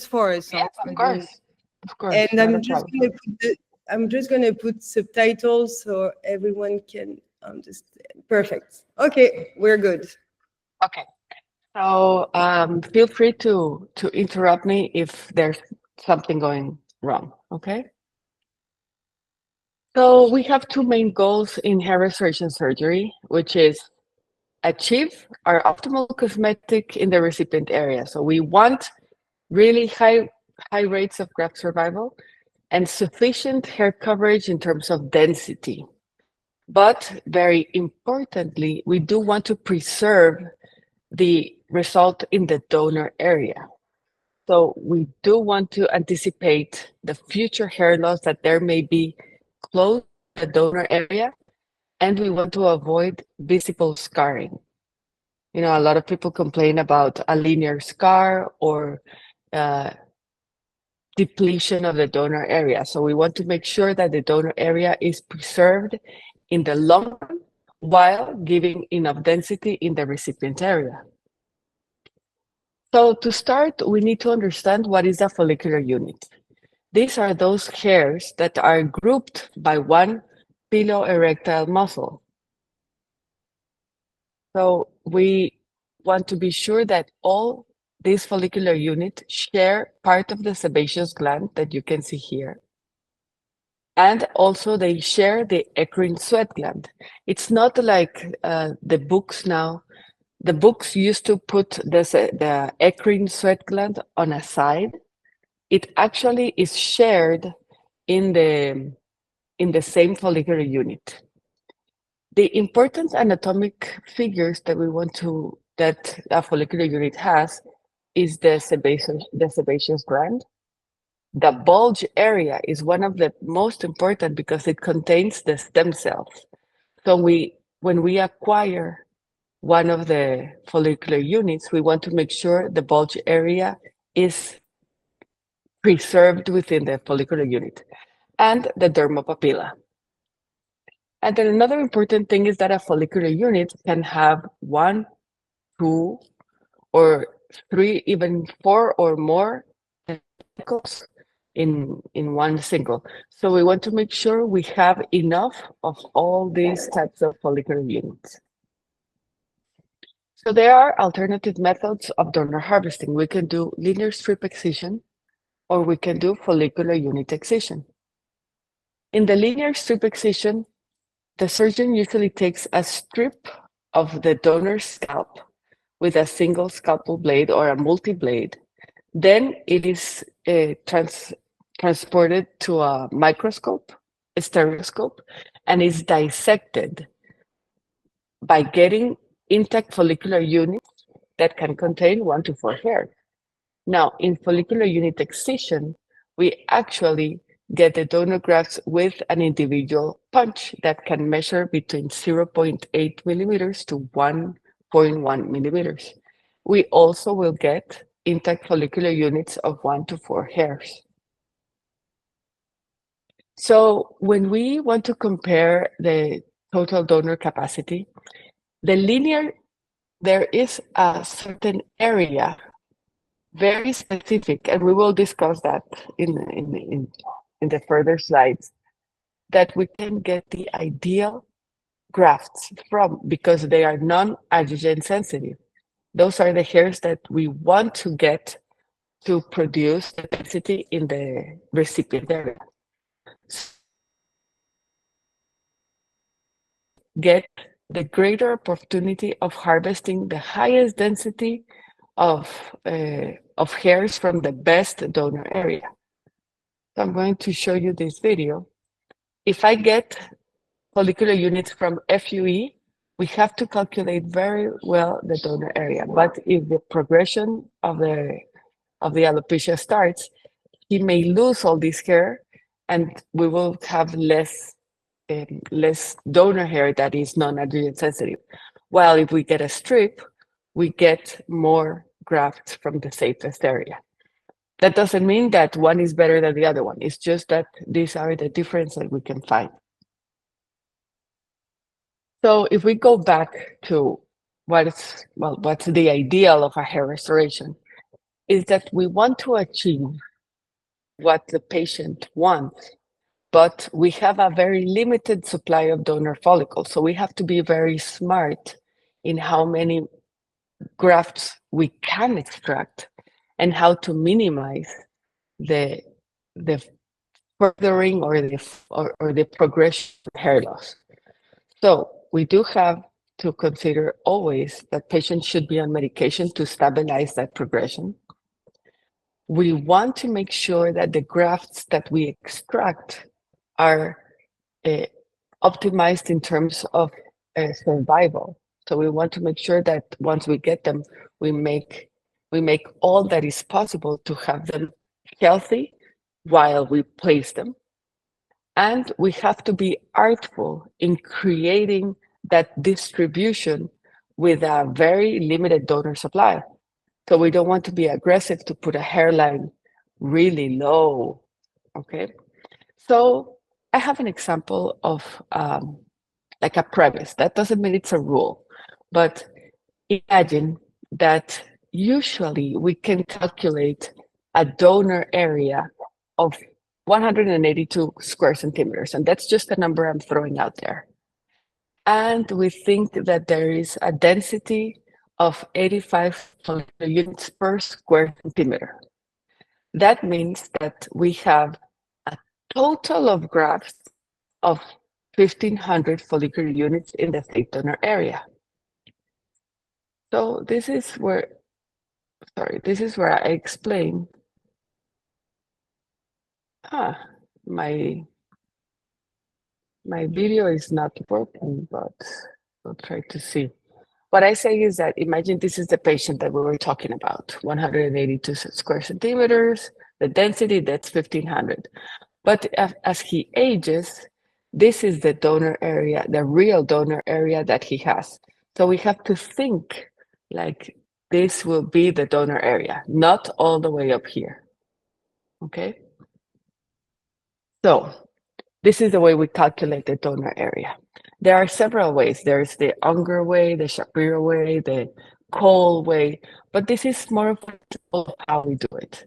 just for us. Yes, of course. Of course. And not a I'm just problem. gonna put I'm just gonna put subtitles so everyone can understand. Perfect. Okay, we're good. Okay. So feel free to interrupt me if there's something going wrong. Okay. So we have two main goals in hair restoration surgery, which is achieve our optimal cosmetic in the recipient area. So we want really high rates of graft survival and sufficient hair coverage in terms of density. But very importantly, we do want to preserve the result in the donor area. So we do want to anticipate the future hair loss that there may be close to the donor area, and we want to avoid visible scarring. You know, a lot of people complain about a linear scar or depletion of the donor area. So we want to make sure that the donor area is preserved in the long run while giving enough density in the recipient area. So to start, we need to understand what is a follicular unit. These are those hairs that are grouped by one piloerectile muscle. So we want to be sure that all these follicular units share part of the sebaceous gland that you can see here. And also they share the eccrine sweat gland. It's not like the books now. The books used to put the eccrine sweat gland on a side. It actually is shared in the same follicular unit. The important anatomic figures that we want to, that a follicular unit has is the sebaceous gland. The bulge area is one of the most important because it contains the stem cells. So when we acquire one of the follicular units, we want to make sure the bulge area is preserved within the follicular unit, and the dermopapilla. And then another important thing is that a follicular unit can have 1, 2, or 3, even 4 or more follicles in one single. So we want to make sure we have enough of all these types of follicular units. So there are alternative methods of donor harvesting. We can do linear strip excision, or we can do follicular unit excision. In the linear strip excision, the surgeon usually takes a strip of the donor's scalp with a single scalpel blade or a multi-blade. Then it is transported to a microscope, a stereoscope, and is dissected by getting intact follicular units that can contain 1 to 4 hairs. Now, in follicular unit excision, we actually get the donor grafts with an individual punch that can measure between 0.8 millimeters to 1.1 millimeters. We also will get intact follicular units of 1 to 4 hairs. So when we want to compare the total donor capacity, the linear, there is a certain area, very specific, and we will discuss that in the further slides, that we can get the ideal grafts from because they are non-adjuvant sensitive. Those are the hairs that we want to get to produce the density in the recipient area. Get the greater opportunity of harvesting the highest density of hairs from the best donor area. So I'm going to show you this video. If I get follicular units from FUE, we have to calculate very well the donor area. But if the progression of the alopecia starts, he may lose all this hair, and we will have less donor hair that is non-adjuvant sensitive. While if we get a strip, we get more grafts from the safest area. That doesn't mean that one is better than the other one. It's just that these are the differences that we can find. So if we go back to what's the ideal of a hair restoration, is that we want to achieve what the patient wants, but we have a very limited supply of donor follicles. So we have to be very smart in how many grafts we can extract and how to minimize the furthering or the progression of hair loss. So we do have to consider always that patients should be on medication to stabilize that progression. We want to make sure that the grafts that we extract are optimized in terms of survival. So we want to make sure that once we get them, we make all that is possible to have them healthy while we place them. And we have to be artful in creating that distribution with a very limited donor supply. So we don't want to be aggressive to put a hairline really low, okay? So I have an example of like a premise. That doesn't mean it's a rule, but imagine that usually we can calculate a donor area of 182 square centimeters, and that's just a number I'm throwing out there. And we think that there is a density of 85 follicular units per square centimeter. That means that we have a total of grafts of 1,500 follicular units in the state donor area. So this is where I explain. My video is not working, but we'll try to see. What I say is that imagine this is the patient that we were talking about, 182 square centimeters, the density, that's 1,500. But as he ages, this is the donor area, the real donor area that he has. So we have to think like this will be the donor area, not all the way up here, okay? So this is the way we calculate the donor area. There are several ways. There's the Unger way, the Shapiro way, the Cole way, but this is more of how we do it.